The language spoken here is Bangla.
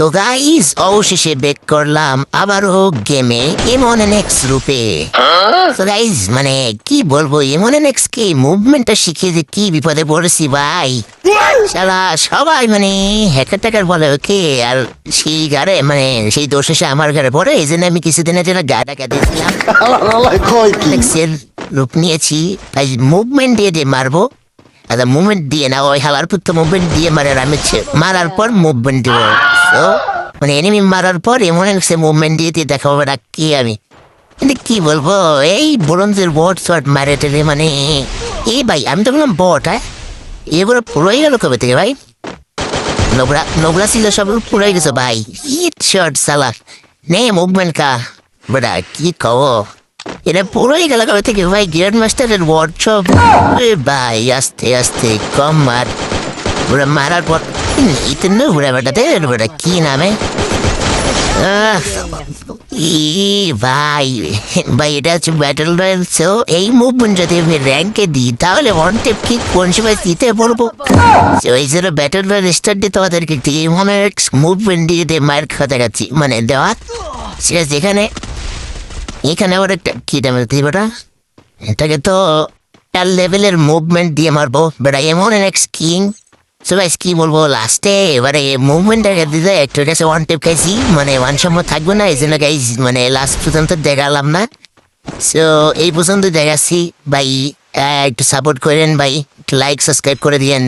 তো গাইস অবশেষে বেক করলাম আবারও গেমে এমনএক্স রূপে। তো গাইস মানে কি বলবো, এমনএক্স কে মুভমেন্টটা শিখিয়ে যে কি বিপদে পড়েছি ভাই। শালা সবাই মানে হ্যাকার ট্যাকার বলে ওকে, আর সেই গাড়ে মানে সেই দোষ এসে আমার ঘরে পড়ে। এই জন্য আমি কিছুদিনের জন্য গাটা কেটেছিলাম, রূপ নিয়েছি। তাই মুভমেন্ট দিয়ে দিয়ে মারবো, আচ্ছা মুভমেন্ট দিয়ে না, ওই হালার পুত্র মুভমেন্ট দিয়ে মারে, আমি মারার পর মুভমেন্ট দিব। তো মানে এনিমি মারার পর এমন সে মুভমেন্ট দিয়ে দিয়ে দেখাবো না কি আমি। কিন্তু কি বলবো, এই ব্রোঞ্জের বট শট মারে টেলে মানে এই ভাই আমি তো বললাম বট। হ্যাঁ এগুলো পুরোই গেল কবে থেকে ভাই, নোবরা নোবরা ছিল সব পুরোই গেছে ভাই। হিট শট সালা নে মুভমেন্ট কা বেটা কি কও, এটা পুরোই গেল কবে থেকে ভাই। গ্র্যান্ড মাস্টারের ওয়ার্কশপ ভাই, আস্তে আস্তে কম মার। ওরা মারার পর ইতনে বুড়া বেটাতে বেটা কি নামে ভাই ভাই এটা হচ্ছে ব্যাটল রয়্যাল। সো এই মুভমেন্ট যদি আমি র্যাঙ্কে দিই তাহলে ওয়ান টেপ কি কোন সময় দিতে পারবো। ওই জন্য ব্যাটল রয়্যাল স্টার্ট দিয়ে তোমাদেরকে এমনএক্স মুভমেন্ট দিয়ে দিয়ে মায়ের খাতা গেছি মানে দেওয়া। সেটা যেখানে এখানে আবার একটা কি দামের দিব ওটা, এটাকে তো একটা লেভেলের মুভমেন্ট দিয়ে মারবো বেটা এমনএক্স কিং। সো গাইস কি বলবো লাস্টে এবারে মুভমেন্টটাকে দিতে একটু কাছে ওয়ান টেপ খাইছি, মানে ওয়ান সময় থাকবে না, এই জন্য গাইস মানে লাস্ট পর্যন্ত দেখালাম না। সো এই পর্যন্ত দেখাচ্ছি ভাই, একটু সাপোর্ট করেন ভাই, লাইক সাবস্ক্রাইব করে দিয়েন।